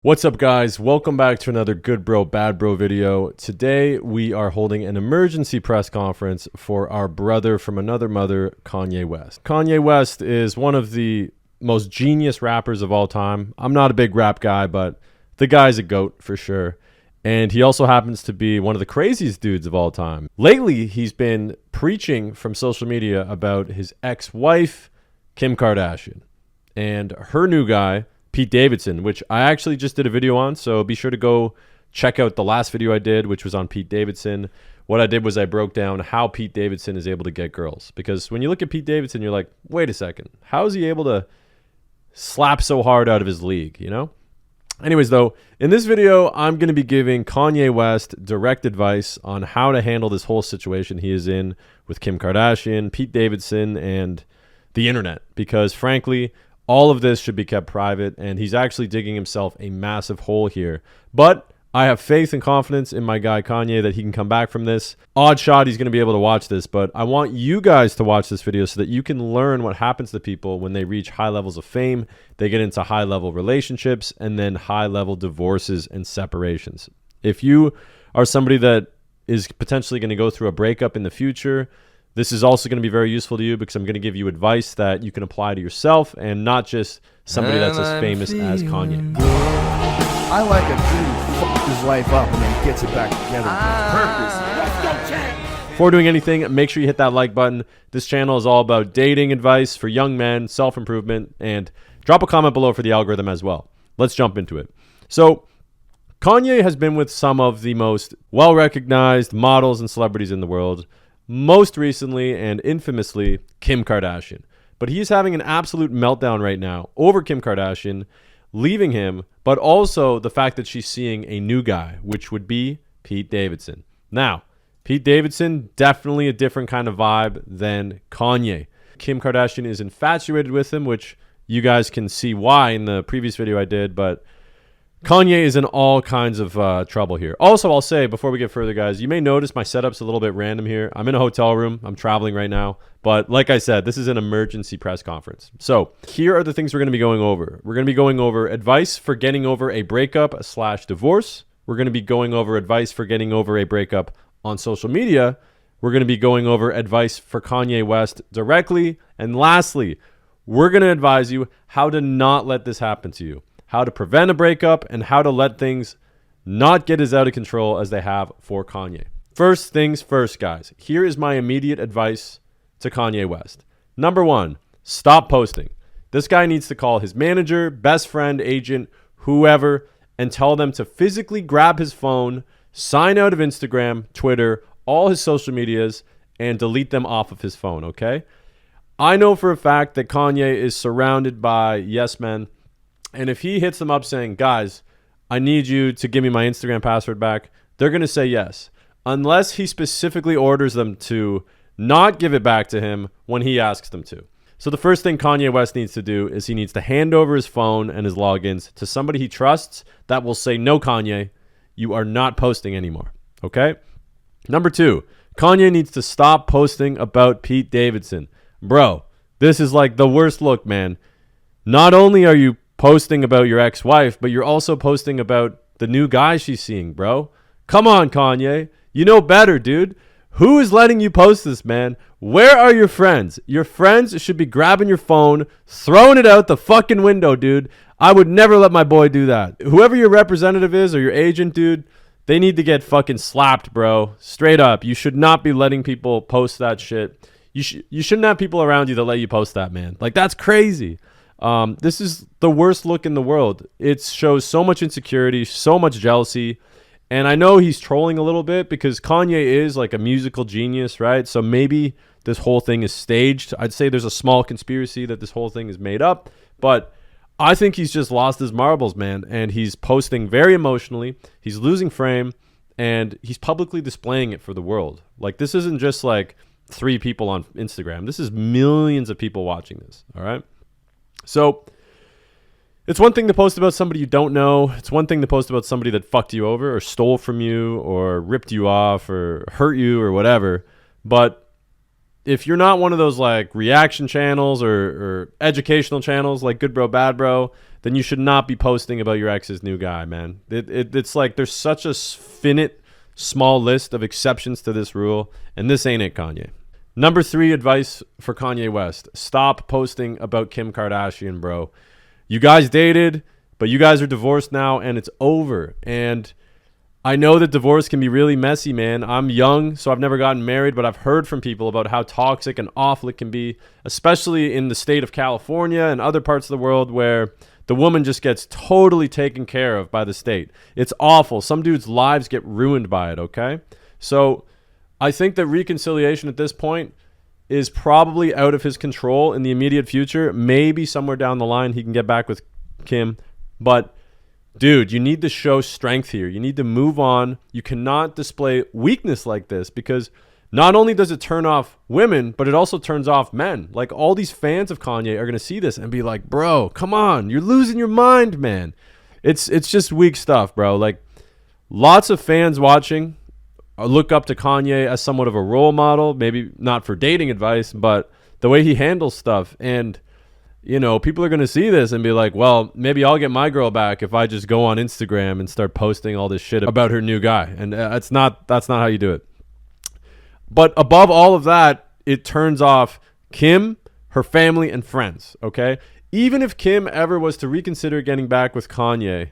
What's up, guys? Welcome back to another Good Bro Bad Bro video. Today we are holding an emergency press conference for our brother from another mother, Kanye West. Kanye West is one of the most genius rappers of all time. I'm not a big rap guy, but the guy's a goat for sure. And he also happens to be one of the craziest dudes of all time. Lately, he's been preaching from social media about his ex-wife, Kim Kardashian, and her new guy, Pete Davidson, which I actually just did a video on, so be sure to go check out the last video I did, which was on Pete Davidson. What I did was I broke down how Pete Davidson is able to get girls. Because when you look at Pete Davidson, you're like, wait a second, how is he able to slap so hard out of his league, you know? Anyways, though, in this video, I'm going to be giving Kanye West direct advice on how to handle this whole situation he is in with Kim Kardashian, Pete Davidson, and the internet. Because frankly, all of this should be kept private, and he's actually digging himself a massive hole here. But I have faith and confidence in my guy Kanye that he can come back from this. Odd shot he's going to be able to watch this, but I want you guys to watch this video so that you can learn what happens to people when they reach high levels of fame, they get into high-level relationships, and then high-level divorces and separations. If you are somebody that is potentially going to go through a breakup in the future, this is also going to be very useful to you because I'm going to give you advice that you can apply to yourself and not just somebody that's as famous as Kanye. I like a dude who fucks his life up and then gets it back together with purpose. Let's go, Chad! Before doing anything, make sure you hit that like button. This channel is all about dating advice for young men, self-improvement, and drop a comment below for the algorithm as well. Let's jump into it. So, Kanye has been with some of the most well-recognized models and celebrities in the world. Most recently and infamously, Kim Kardashian. But he's having an absolute meltdown right now over Kim Kardashian leaving him, but also the fact that she's seeing a new guy, which would be Pete Davidson. Now, Pete Davidson, definitely a different kind of vibe than Kanye. Kim Kardashian is infatuated with him, which you guys can see why in the previous video I did, but Kanye is in all kinds of trouble here. Also, I'll say before we get further, guys, you may notice my setup's a little bit random here. I'm in a hotel room. I'm traveling right now. But like I said, this is an emergency press conference. So here are the things we're going to be going over. We're going to be going over advice for getting over a breakup / divorce. We're going to be going over advice for getting over a breakup on social media. We're going to be going over advice for Kanye West directly. And lastly, we're going to advise you how to not let this happen to you, how to prevent a breakup, and how to let things not get as out of control as they have for Kanye. First things first, guys. Here is my immediate advice to Kanye West. Number one, stop posting. This guy needs to call his manager, best friend, agent, whoever, and tell them to physically grab his phone, sign out of Instagram, Twitter, all his social medias, and delete them off of his phone, okay? I know for a fact that Kanye is surrounded by yes men. And if he hits them up saying, guys, I need you to give me my Instagram password back, they're going to say yes, unless he specifically orders them to not give it back to him when he asks them to. So the first thing Kanye West needs to do is he needs to hand over his phone and his logins to somebody he trusts that will say, no, Kanye, you are not posting anymore. Okay? Number two, Kanye needs to stop posting about Pete Davidson. Bro, this is like the worst look, man. Not only are you posting about your ex-wife, but you're also posting about the new guy she's seeing, bro. Come on, Kanye. You know better, dude. Who is letting you post this, man? Where are your friends? Your friends should be grabbing your phone, throwing it out the fucking window, dude. I would never let my boy do that. Whoever your representative is or your agent, dude, they need to get fucking slapped, bro. Straight up. You should not be letting people post that shit. You shouldn't have people around you that let you post that, man. Like, that's crazy. This is the worst look in the world. It shows so much insecurity, so much jealousy. And I know he's trolling a little bit because Kanye is like a musical genius, right? So maybe this whole thing is staged. I'd say there's a small conspiracy that this whole thing is made up. But I think he's just lost his marbles, man. And he's posting very emotionally. He's losing frame. And he's publicly displaying it for the world. Like, this isn't just like 3 people on Instagram. This is millions of people watching this, all right? So it's one thing to post about somebody you don't know. It's one thing to post about somebody that fucked you over or stole from you or ripped you off or hurt you or whatever. But if you're not one of those like reaction channels or educational channels like Good Bro Bad Bro, then you should not be posting about your ex's new guy, man. It's like there's such a finite small list of exceptions to this rule, and this ain't it, Kanye. Number 3 advice for Kanye West: stop posting about Kim Kardashian, bro. You guys dated, but you guys are divorced now, and it's over. And I know that divorce can be really messy, man. I'm young, so I've never gotten married, but I've heard from people about how toxic and awful it can be, especially in the state of California and other parts of the world where the woman just gets totally taken care of by the state. It's awful. Some dudes' lives get ruined by it, okay? So I think that reconciliation at this point is probably out of his control in the immediate future. Maybe somewhere down the line he can get back with Kim. But, dude, you need to show strength here. You need to move on. You cannot display weakness like this, because not only does it turn off women, but it also turns off men. Like, all these fans of Kanye are going to see this and be like, bro, come on. You're losing your mind, man. It's just weak stuff, bro. Like, lots of fans watching look up to Kanye as somewhat of a role model, maybe not for dating advice, but the way he handles stuff. And, you know, people are going to see this and be like, well, maybe I'll get my girl back if I just go on Instagram and start posting all this shit about her new guy. And that's not how you do it. But above all of that, it turns off Kim, her family, and friends, okay? Even if Kim ever was to reconsider getting back with Kanye,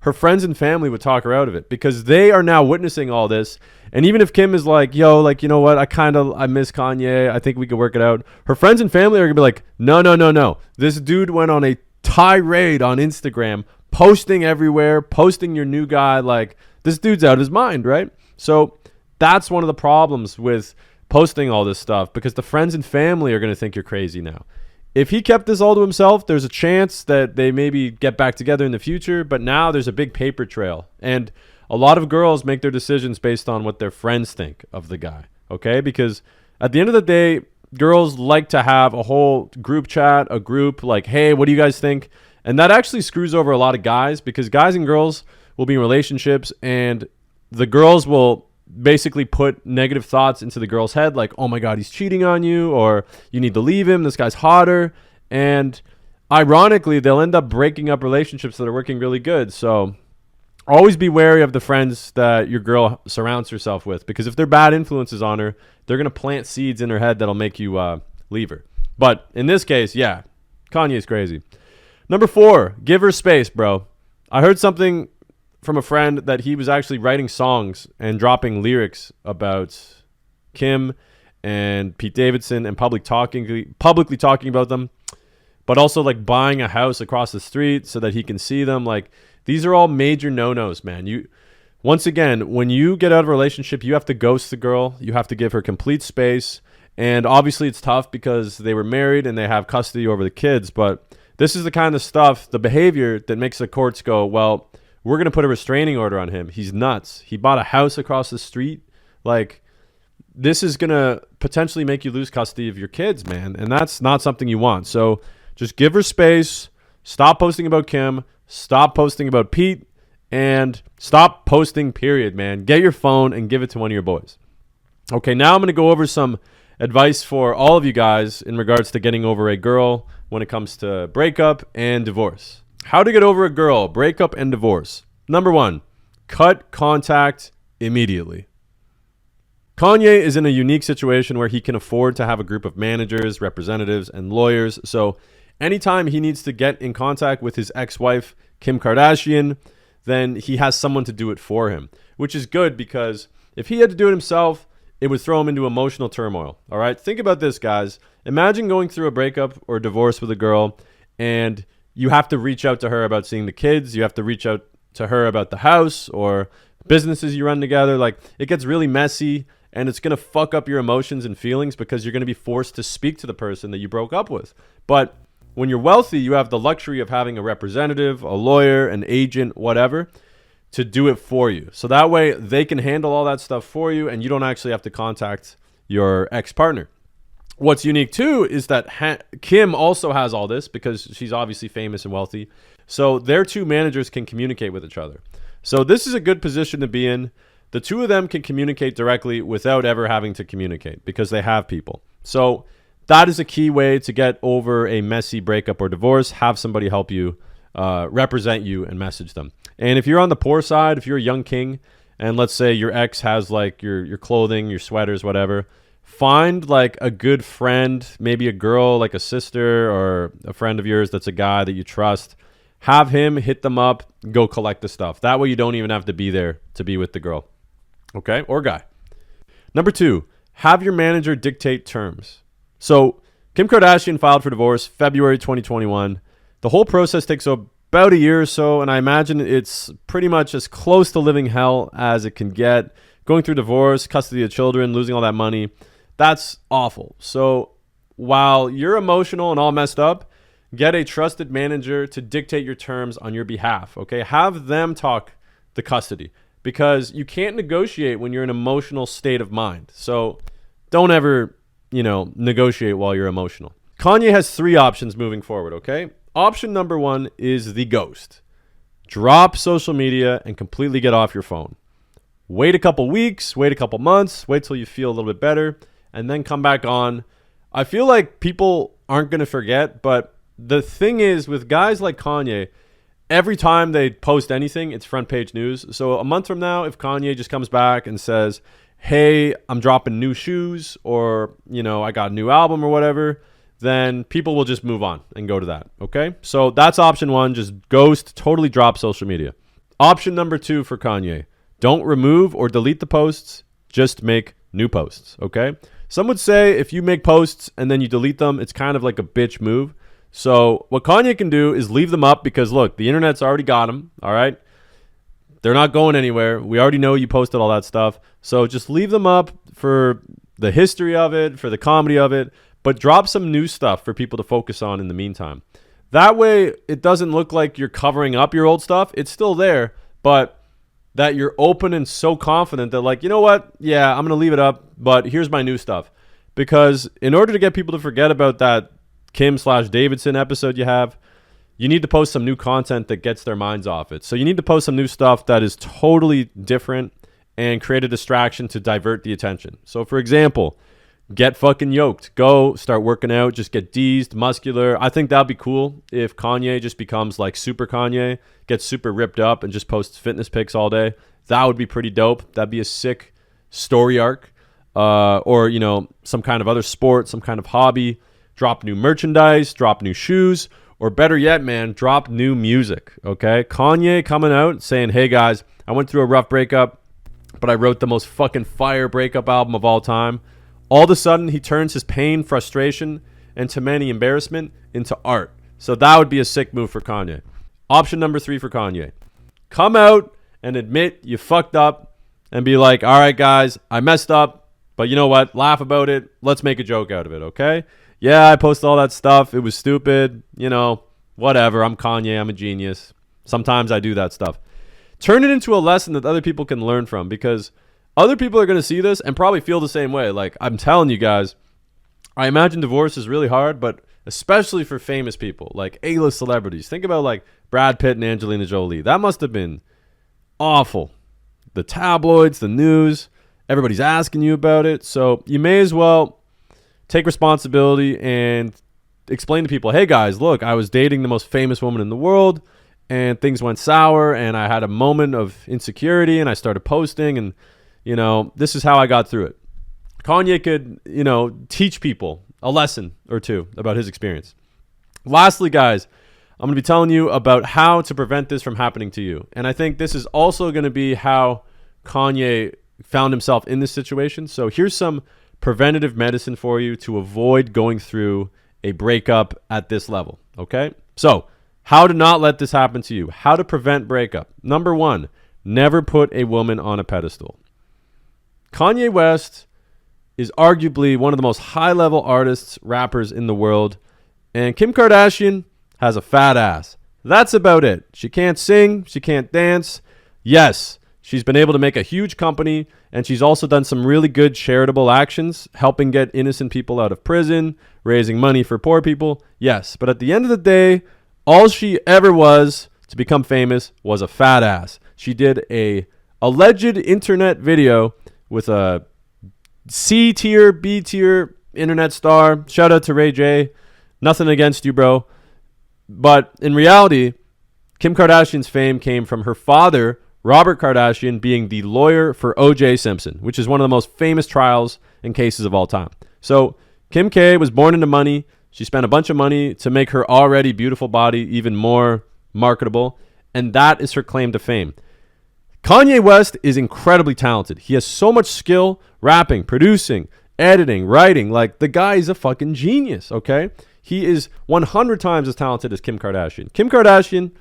her friends and family would talk her out of it, because they are now witnessing all this. And even if Kim is like, yo, like, you know what, I miss Kanye, I think we could work it out, her friends and family are gonna be like, no. This dude went on a tirade on Instagram, posting everywhere, posting your new guy. Like, this dude's out of his mind, right? So that's one of the problems with posting all this stuff, because the friends and family are gonna think you're crazy now. If he kept this all to himself, there's a chance that they maybe get back together in the future, but now there's a big paper trail. And a lot of girls make their decisions based on what their friends think of the guy, okay? Because at the end of the day, girls like to have a whole group chat, a group like, hey, what do you guys think? And that actually screws over a lot of guys, because guys and girls will be in relationships, and the girls will basically put negative thoughts into the girl's head, like, oh my God, he's cheating on you, or you need to leave him, this guy's hotter. And ironically, they'll end up breaking up relationships that are working really good. So always be wary of the friends that your girl surrounds herself with, because if they're bad influences on her, they're going to plant seeds in her head that'll make you leave her. But in this case, yeah, Kanye's crazy. Number 4, give her space, bro. I heard something from a friend that he was actually writing songs and dropping lyrics about Kim and Pete Davidson and publicly talking about them, but also like buying a house across the street so that he can see them. Like, these are all major no-nos, man. Once again, when you get out of a relationship, you have to ghost the girl. You have to give her complete space. And obviously it's tough because they were married and they have custody over the kids. But this is the kind of stuff, the behavior that makes the courts go, well, we're going to put a restraining order on him. He's nuts. He bought a house across the street. Like, this is going to potentially make you lose custody of your kids, man. And that's not something you want. So just give her space. Stop posting about Kim. Stop posting about Pete. And stop posting, period, man. Get your phone and give it to one of your boys. Okay, now I'm going to go over some advice for all of you guys in regards to getting over a girl when it comes to breakup and divorce. How to get over a girl, breakup, and divorce. Number 1, cut contact immediately. Kanye is in a unique situation where he can afford to have a group of managers, representatives, and lawyers. So anytime he needs to get in contact with his ex-wife, Kim Kardashian, then he has someone to do it for him, which is good, because if he had to do it himself, it would throw him into emotional turmoil. All right, think about this, guys. Imagine going through a breakup or divorce with a girl, and you have to reach out to her about seeing the kids. You have to reach out to her about the house or businesses you run together. Like, it gets really messy, and it's going to fuck up your emotions and feelings, because you're going to be forced to speak to the person that you broke up with. But when you're wealthy, you have the luxury of having a representative, a lawyer, an agent, whatever, to do it for you. So that way they can handle all that stuff for you, and you don't actually have to contact your ex-partner. What's unique too is that Kim also has all this, because she's obviously famous and wealthy. So their two managers can communicate with each other. So this is a good position to be in. The two of them can communicate directly without ever having to communicate, because they have people. So that is a key way to get over a messy breakup or divorce. Have somebody help you, represent you, and message them. And if you're on the poor side, if you're a young king, and let's say your ex has like your clothing, your sweaters, whatever, find like a good friend, maybe a girl, like a sister or a friend of yours that's a guy that you trust. Have him hit them up, go collect the stuff. That way you don't even have to be there to be with the girl, okay, or guy. Number 2, have your manager dictate terms. So Kim Kardashian filed for divorce February 2021. The whole process takes about a year or so, and I imagine it's pretty much as close to living hell as it can get. Going through divorce, custody of children, losing all that money, that's awful. So while you're emotional and all messed up, get a trusted manager to dictate your terms on your behalf, okay? Have them talk the custody, because you can't negotiate when you're in an emotional state of mind. So don't ever, negotiate while you're emotional. Kanye has 3 options moving forward, okay? Option number 1 is the ghost. Drop social media and completely get off your phone. Wait a couple weeks, wait a couple months, wait till you feel a little bit better, and then come back on. I feel like people aren't going to forget, but the thing is with guys like Kanye, every time they post anything, it's front page news. So a month from now, if Kanye just comes back and says, hey, I'm dropping new shoes, or, I got a new album or whatever, then people will just move on and go to that, okay? So that's option 1, just ghost, totally drop social media. Option number 2 for Kanye, don't remove or delete the posts, just make new posts, okay? Some would say if you make posts and then you delete them, it's kind of like a bitch move. So what Kanye can do is leave them up, because look, the internet's already got them, all right? They're not going anywhere. We already know you posted all that stuff. So just leave them up for the history of it, for the comedy of it, but drop some new stuff for people to focus on in the meantime. That way, it doesn't look like you're covering up your old stuff. It's still there, but that you're open and so confident that, like, you know what? Yeah, I'm going to leave it up, but here's my new stuff. Because in order to get people to forget about that Kim/Davidson episode you have, you need to post some new content that gets their minds off it. So you need to post some new stuff that is totally different and create a distraction to divert the attention. So for example, get fucking yoked. Go start working out. Just get deezed, muscular. I think that'd be cool if Kanye just becomes like super Kanye, gets super ripped up and just posts fitness pics all day. That would be pretty dope. That'd be a sick story arc. Or, some kind of other sport, some kind of hobby. Drop new merchandise, drop new shoes, or better yet, man, drop new music, okay? Kanye coming out saying, hey guys, I went through a rough breakup, but I wrote the most fucking fire breakup album of all time. All of a sudden, he turns his pain, frustration, and to many embarrassment into art. So that would be a sick move for Kanye. Option number 3 for Kanye. Come out and admit you fucked up and be like, all right, guys, I messed up, but you know what? Laugh about it. Let's make a joke out of it, okay? Yeah, I posted all that stuff. It was stupid. Whatever. I'm Kanye. I'm a genius. Sometimes I do that stuff. Turn it into a lesson that other people can learn from, because other people are going to see this and probably feel the same way. Like, I'm telling you guys, I imagine divorce is really hard, but especially for famous people, like A-list celebrities. Think about like Brad Pitt and Angelina Jolie. That must have been awful. The tabloids, the news, everybody's asking you about it. So you may as well take responsibility and explain to people, hey guys, look, I was dating the most famous woman in the world and things went sour and I had a moment of insecurity and I started posting and, this is how I got through it. Kanye could, teach people a lesson or two about his experience. Lastly, guys, I'm going to be telling you about how to prevent this from happening to you. And I think this is also going to be how Kanye found himself in this situation. So here's some preventative medicine for you to avoid going through a breakup at this level, okay? So how to not let this happen to you. How to prevent breakup. Number 1, never put a woman on a pedestal. Kanye West is arguably one of the most high-level artists, rappers in the world, and Kim Kardashian has a fat ass. That's about it. She can't sing. She can't dance. Yes, she's been able to make a huge company, and she's also done some really good charitable actions, helping get innocent people out of prison, raising money for poor people. Yes, but at the end of the day, all she ever was to become famous was a fat ass. She did a alleged internet video with a C tier, B tier internet star. Shout out to Ray J. Nothing against you, bro. But in reality, Kim Kardashian's fame came from her father, Robert Kardashian, being the lawyer for O.J. Simpson, which is one of the most famous trials and cases of all time. So Kim K was born into money. She spent a bunch of money to make her already beautiful body even more marketable, and that is her claim to fame. Kanye West is incredibly talented. He has so much skill, rapping, producing, editing, writing. Like, the guy is a fucking genius, okay? He is 100 times as talented as Kim Kardashian. Kim Kardashian,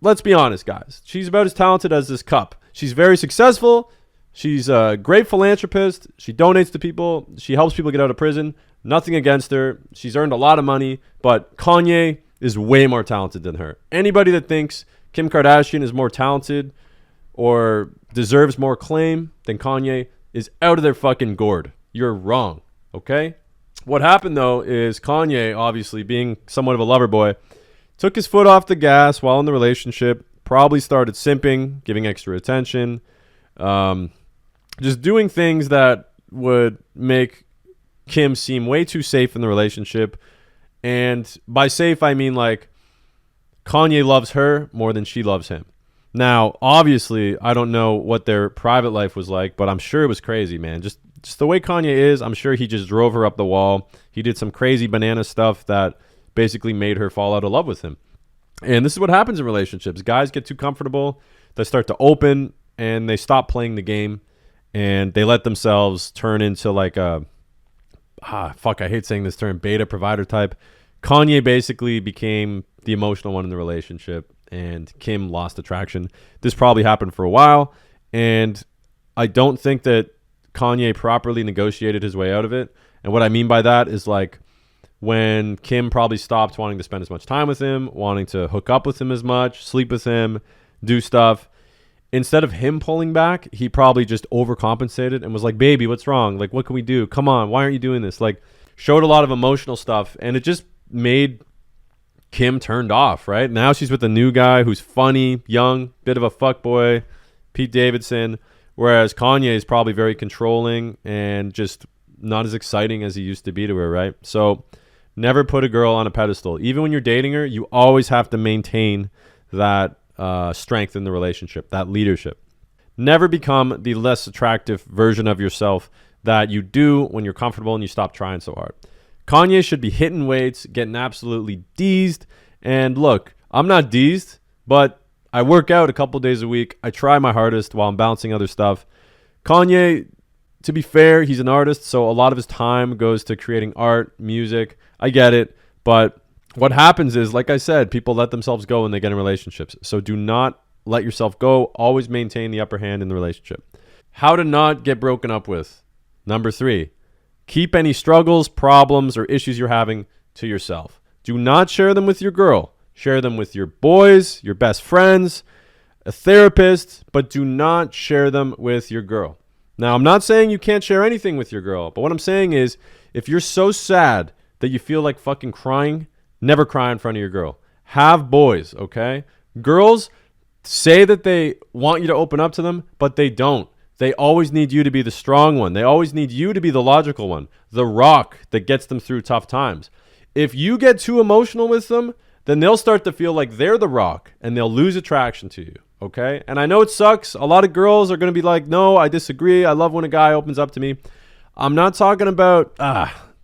let's be honest, guys. She's about as talented as this cup. She's very successful. She's a great philanthropist. She donates to people. She helps people get out of prison. Nothing against her. She's earned a lot of money. But Kanye is way more talented than her. Anybody that thinks Kim Kardashian is more talented or deserves more claim than Kanye is out of their fucking gourd. You're wrong, okay? What happened, though, is Kanye, obviously being somewhat of a lover boy, took his foot off the gas while in the relationship, probably started simping, giving extra attention, just doing things that would make Kim seem way too safe in the relationship. And by safe, I mean like Kanye loves her more than she loves him. Now, obviously, I don't know what their private life was like, but I'm sure it was crazy, man. Just the way Kanye is, I'm sure he just drove her up the wall. He did some crazy banana stuff that basically made her fall out of love with him. And this is what happens in relationships. Guys get too comfortable. They start to open, and they stop playing the game, and they let themselves turn into like a, I hate saying this term, beta provider type. Kanye basically became the emotional one in the relationship, and Kim lost attraction. This probably happened for a while, and I don't think that Kanye properly negotiated his way out of it. And what I mean by that is like when Kim probably stopped wanting to spend as much time with him, wanting to hook up with him as much, sleep with him, do stuff. Instead of him pulling back, he probably just overcompensated and was like, baby, what's wrong? Like, what can we do? Come on, why aren't you doing this? Like, showed a lot of emotional stuff, and it just made Kim turned off, right? Now she's with a new guy who's funny, young, bit of a fuckboy, Pete Davidson, whereas Kanye is probably very controlling and just not as exciting as he used to be to her, right? So never put a girl on a pedestal. Even when you're dating her, you always have to maintain that strength in the relationship, that leadership. Never become the less attractive version of yourself that you do when you're comfortable and you stop trying so hard. Kanye should be hitting weights, getting absolutely deezed. And look, I'm not deezed, but I work out a couple days a week. I try my hardest while I'm balancing other stuff. Kanye, to be fair, he's an artist, so a lot of his time goes to creating art, music. I get it, but what happens is, like I said, people let themselves go when they get in relationships. So do not let yourself go. Always maintain the upper hand in the relationship. How to not get broken up with. Number 3, keep any struggles, problems, or issues you're having to yourself. Do not share them with your girl. Share them with your boys, your best friends, a therapist, but do not share them with your girl. Now, I'm not saying you can't share anything with your girl, but what I'm saying is if you're so sad that you feel like fucking crying, never cry in front of your girl. Have boys, okay? Girls say that they want you to open up to them, but they don't. They always need you to be the strong one. They always need you to be the logical one, the rock that gets them through tough times. If you get too emotional with them, then they'll start to feel like they're the rock and they'll lose attraction to you, okay? And I know it sucks. A lot of girls are going to be like, no, I disagree. I love when a guy opens up to me. I'm not talking about,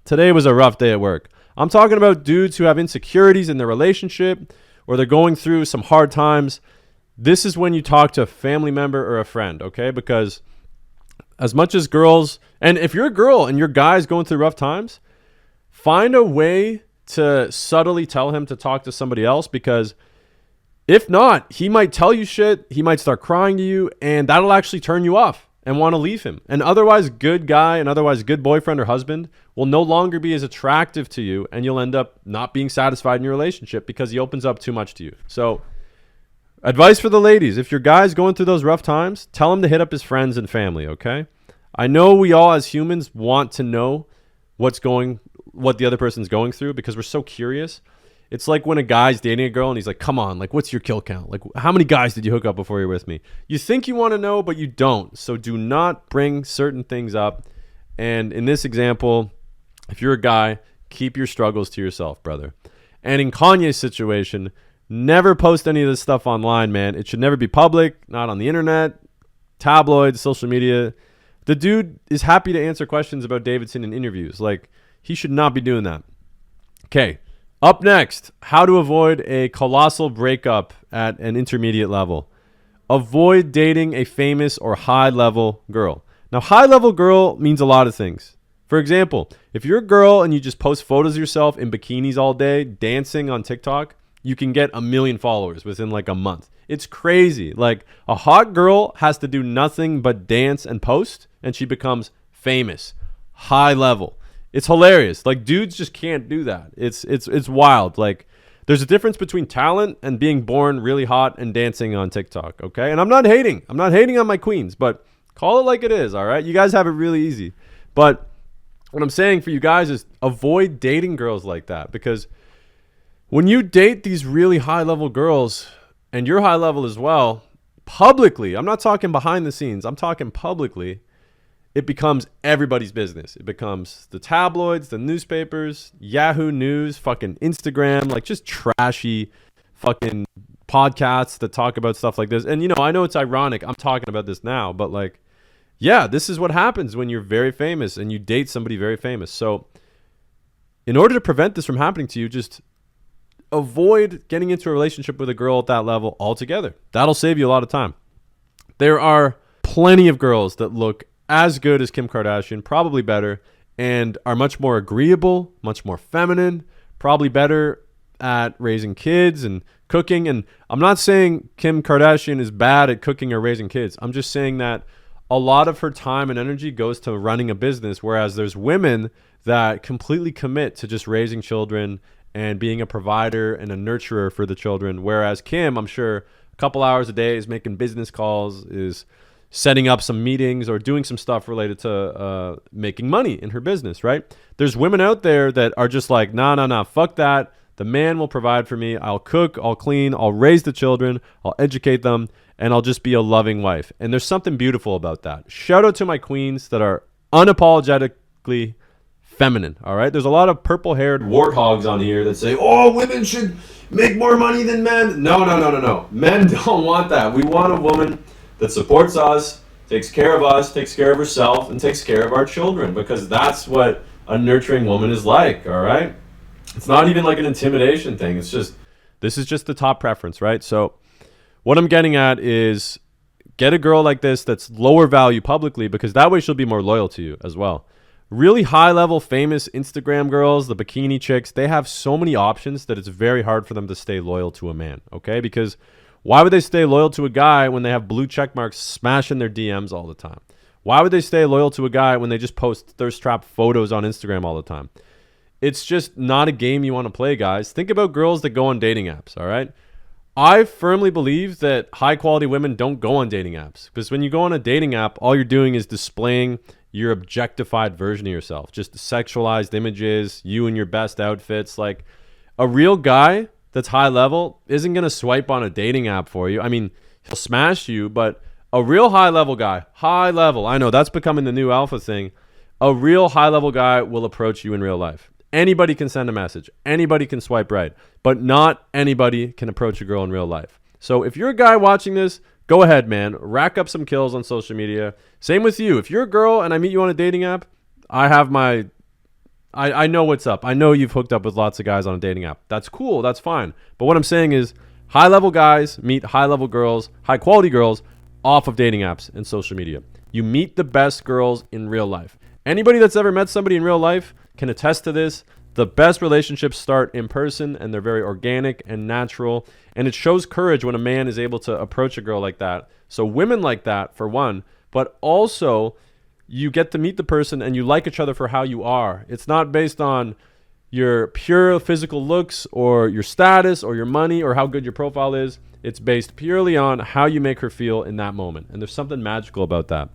today was a rough day at work. I'm talking about dudes who have insecurities in their relationship or they're going through some hard times. This is when you talk to a family member or a friend, okay? Because as much as girls, and if you're a girl and your guy's going through rough times, find a way to subtly tell him to talk to somebody else, because if not, he might tell you shit, he might start crying to you, and that'll actually turn you off and want to leave him. An otherwise good guy, an otherwise good boyfriend or husband will no longer be as attractive to you, and you'll end up not being satisfied in your relationship because he opens up too much to you. So advice for the ladies, if your guy's going through those rough times, tell him to hit up his friends and family, okay? I know we all as humans want to know what the other person's going through because we're so curious. It's like when a guy's dating a girl and he's like, come on, like, what's your kill count? Like, how many guys did you hook up before you're with me? You think you want to know, but you don't. So do not bring certain things up. And in this example, If you're a guy, keep your struggles to yourself, brother. And in Kanye's situation, never post any of this stuff online, man. It should never be public, not on the internet, tabloids, social media. The dude is happy to answer questions about Davidson in interviews. Like, he should not be doing that. Okay, up next, how to avoid a colossal breakup at an intermediate level. Avoid dating a famous or high-level girl. Now, high-level girl means a lot of things. For example, if you're a girl and you just post photos of yourself in bikinis all day, dancing on TikTok, you can get 1 million followers within like a month. It's crazy. Like, a hot girl has to do nothing but dance and post, and she becomes famous, high level. It's hilarious. Like, dudes just can't do that. It's wild. Like, there's a difference between talent and being born really hot and dancing on TikTok, okay? And I'm not hating. I'm not hating on my queens, but call it like it is, all right? You guys have it really easy. But what I'm saying for you guys is avoid dating girls like that, because when you date these really high-level girls, and you're high-level as well, publicly, I'm not talking behind the scenes, I'm talking publicly, it becomes everybody's business. It becomes the tabloids, the newspapers, Yahoo News, fucking Instagram, like just trashy fucking podcasts that talk about stuff like this. And, you know, I know it's ironic. I'm talking about this now, but like, yeah, this is what happens when you're very famous and you date somebody very famous. So in order to prevent this from happening to you, just avoid getting into a relationship with a girl at that level altogether. That'll save you a lot of time. There are plenty of girls that look as good as Kim Kardashian, probably better, and are much more agreeable, much more feminine, probably better at raising kids and cooking. And I'm not saying Kim Kardashian is bad at cooking or raising kids. I'm just saying that a lot of her time and energy goes to running a business, whereas there's women that completely commit to just raising children and being a provider and a nurturer for the children. Whereas Kim, I'm sure, a couple hours a day is making business calls, is setting up some meetings or doing some stuff related to making money in her business, right? There's women out there that are just like, nah, fuck that. The man will provide for me. I'll cook, I'll clean, I'll raise the children, I'll educate them, and I'll just be a loving wife. And there's something beautiful about that. Shout out to my queens that are unapologetically feminine, all right? There's a lot of purple-haired warthogs on here that say, oh, women should make more money than men. No. Men don't want that. We want a woman that supports us, takes care of us, takes care of herself, and takes care of our children, because that's what a nurturing woman is like, all right? It's not even like an intimidation thing. It's just, this is just the top preference, right? So what I'm getting at is get a girl like this that's lower value publicly, because that way she'll be more loyal to you as well. Really high-level, famous Instagram girls, the bikini chicks, they have so many options that it's very hard for them to stay loyal to a man, okay? Because why would they stay loyal to a guy when they have blue check marks smashing their DMs all the time? Why would they stay loyal to a guy when they just post thirst trap photos on Instagram all the time? It's just not a game you want to play, guys. Think about girls that go on dating apps, all right? I firmly believe that high-quality women don't go on dating apps, because when you go on a dating app, all you're doing is displaying your objectified version of yourself, just sexualized images, you in your best outfits. Like, a real guy that's high level isn't going to swipe on a dating app for you. I mean, he'll smash you, but a real high level guy, high level, I know that's becoming the new alpha thing. A real high level guy will approach you in real life. Anybody can send a message. Anybody can swipe right, but not anybody can approach a girl in real life. So if you're a guy watching this, go ahead, man. Rack up some kills on social media. Same with you. If you're a girl and I meet you on a dating app, I know what's up. I know you've hooked up with lots of guys on a dating app. That's cool. That's fine. But what I'm saying is high-level guys meet high-level girls, high-quality girls off of dating apps and social media. You meet the best girls in real life. Anybody that's ever met somebody in real life can attest to this. The best relationships start in person, and they're very organic and natural. And it shows courage when a man is able to approach a girl like that. So women like that, for one, but also you get to meet the person and you like each other for how you are. It's not based on your pure physical looks or your status or your money or how good your profile is. It's based purely on how you make her feel in that moment. And there's something magical about that.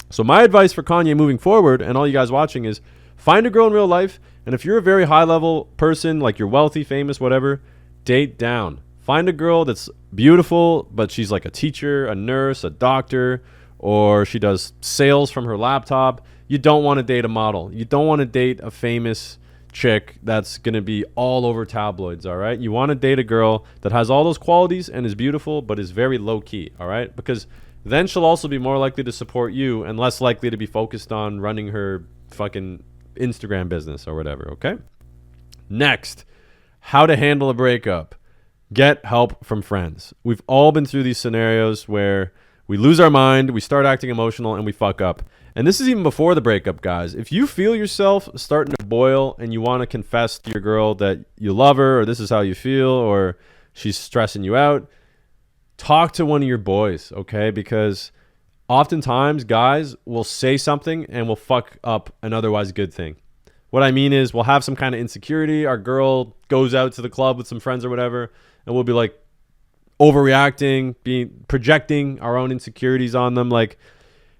So my advice for Kanye moving forward, and all you guys watching, is find a girl in real life. And if you're a very high level person, like you're wealthy, famous, whatever, date down. Find a girl that's beautiful, but she's like a teacher, a nurse, a doctor, or she does sales from her laptop. you don't want to date a model. You don't want to date a famous chick that's going to be all over tabloids, all right? You want to date a girl that has all those qualities and is beautiful but is very low-key, all right? Because then she'll also be more likely to support you and less likely to be focused on running her fucking Instagram business or whatever, okay? Next, how to handle a breakup. Get help from friends. We've all been through these scenarios where we lose our mind, we start acting emotional, and we fuck up. And this is even before the breakup, guys. If you feel yourself starting to boil and you want to confess to your girl that you love her or this is how you feel or she's stressing you out, talk to one of your boys, okay? Because oftentimes guys will say something and will fuck up an otherwise good thing. What I mean is we'll have some kind of insecurity. Our girl goes out to the club with some friends or whatever, and we'll be like overreacting, projecting our own insecurities on them. Like,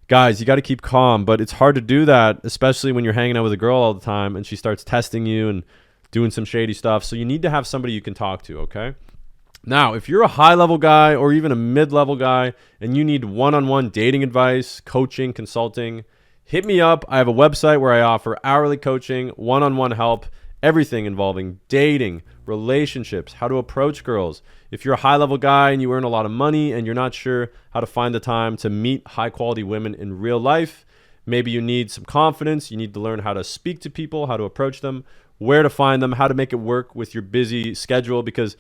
guys, you got to keep calm, but it's hard to do that, especially when you're hanging out with a girl all the time and she starts testing you and doing some shady stuff. So you need to have somebody you can talk to, okay? Now, if you're a high-level guy or even a mid-level guy and you need one-on-one dating advice, coaching, consulting, hit me up. I have a website where I offer hourly coaching, one-on-one help, everything involving dating, relationships, how to approach girls. If you're a high-level guy and you earn a lot of money and you're not sure how to find the time to meet high-quality women in real life, maybe you need some confidence. You need to learn how to speak to people, how to approach them, where to find them, how to make it work with your busy schedule. Because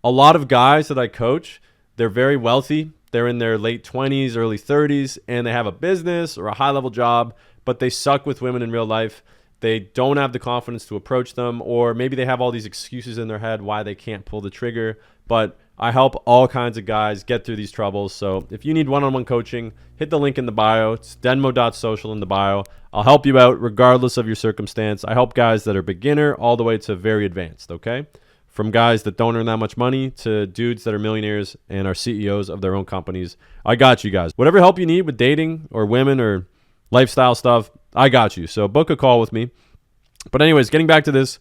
a lot of guys that I coach, they're very wealthy. They're in their late 20s, early 30s, and they have a business or a high-level job, but they suck with women in real life. They don't have the confidence to approach them, or maybe they have all these excuses in their head why they can't pull the trigger. But I help all kinds of guys get through these troubles. So if you need one-on-one coaching, hit the link in the bio. It's denmo.social in the bio. I'll help you out regardless of your circumstance. I help guys that are beginner all the way to very advanced, okay? From guys that don't earn that much money to dudes that are millionaires and are CEOs of their own companies. I got you guys. Whatever help you need with dating or women or lifestyle stuff, I got you. So book a call with me. But anyways, getting back to this,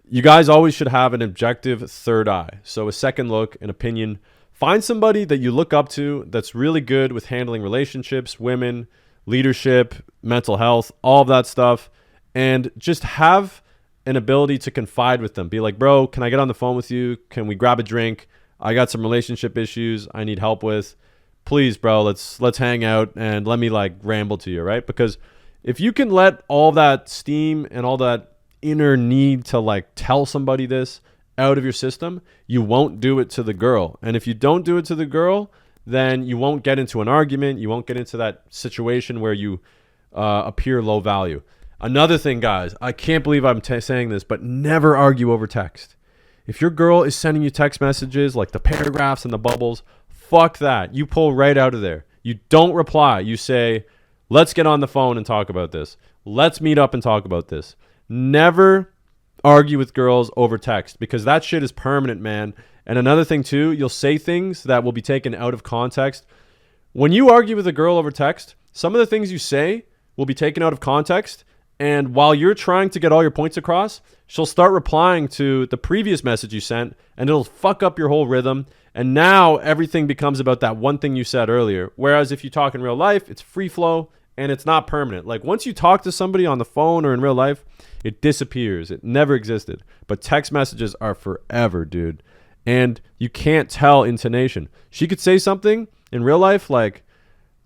you guys always should have an objective third eye. So a second look, an opinion. Find somebody that you look up to that's really good with handling relationships, women, leadership, mental health, all of that stuff. And just have an ability to confide with them. Be like, bro, can I get on the phone with you? Can we grab a drink? I got some relationship issues I need help with. Please, bro, let's hang out and let me like ramble to you, right? Because if you can let all that steam and all that inner need to like tell somebody this out of your system, you won't do it to the girl. And if you don't do it to the girl, then you won't get into an argument. You won't get into that situation where you appear low value. Another thing, guys, I can't believe I'm saying this, but never argue over text. If your girl is sending you text messages like the paragraphs and the bubbles, fuck that. You pull right out of there. You don't reply. You say, let's get on the phone and talk about this. Let's meet up and talk about this. Never argue with girls over text because that shit is permanent, man. And another thing too, you'll say things that will be taken out of context. When you argue with a girl over text, some of the things you say will be taken out of context. And while you're trying to get all your points across, she'll start replying to the previous message you sent and it'll fuck up your whole rhythm. And now everything becomes about that one thing you said earlier. Whereas if you talk in real life, it's free flow and it's not permanent. Like once you talk to somebody on the phone or in real life, it disappears. It never existed. But text messages are forever, dude. And you can't tell intonation. She could say something in real life like,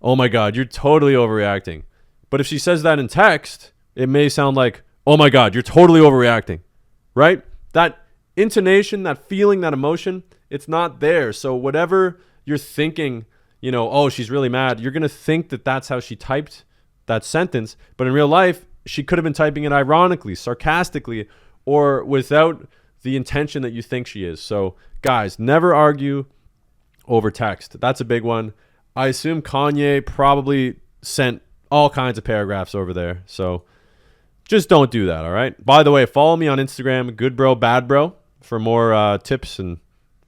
oh my God, you're totally overreacting. But if she says that in text, it may sound like, oh my God, you're totally overreacting, right? That intonation, that feeling, that emotion, it's not there. So whatever you're thinking, you know, oh, she's really mad, you're going to think that that's how she typed that sentence. But in real life, she could have been typing it ironically, sarcastically, or without the intention that you think she is. So guys, never argue over text. That's a big one. I assume Kanye probably sent all kinds of paragraphs over there. So just don't do that, all right? By the way, follow me on Instagram, Good Bro, Bad Bro, for more tips and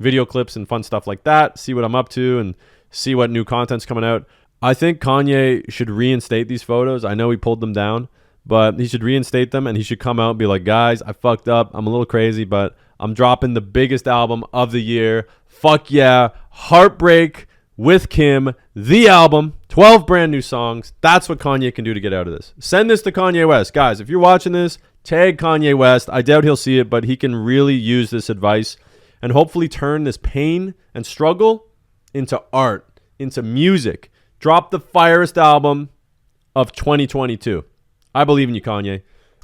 video clips and fun stuff like that. See what I'm up to and see what new content's coming out. I think Kanye should reinstate these photos. I know he pulled them down, but he should reinstate them and he should come out and be like, guys, I fucked up. I'm a little crazy, but I'm dropping the biggest album of the year. Fuck yeah. Heartbreak with Kim, the album, 12 brand new songs. That's what Kanye can do to get out of this. Send this to Kanye West. Guys, if you're watching this, tag Kanye West. I doubt he'll see it, but he can really use this advice and hopefully turn this pain and struggle into art, into music. Drop the firest album of 2022. I believe in you, Kanye.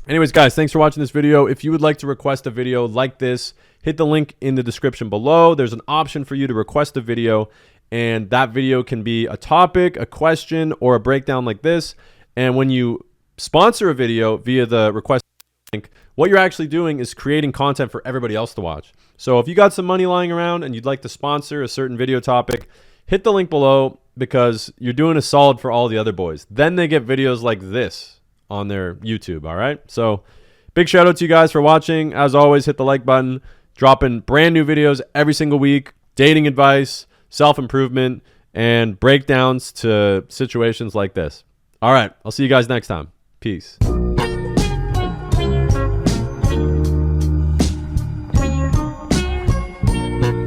Anyways, guys, thanks for watching this video. If you would like to request a video like this, hit the link in the description below. There's an option for you to request a video, and that video can be a topic, a question, or a breakdown like this. And when you sponsor a video via the request link, what you're actually doing is creating content for everybody else to watch. So if you got some money lying around and you'd like to sponsor a certain video topic, hit the link below, because you're doing a solid for all the other boys. Then they get videos like this on their YouTube, all right? So big shout out to you guys for watching. As always, hit the like button. Dropping brand new videos every single week. Dating advice, self-improvement, and breakdowns to situations like this. All right, I'll see you guys next time. Peace.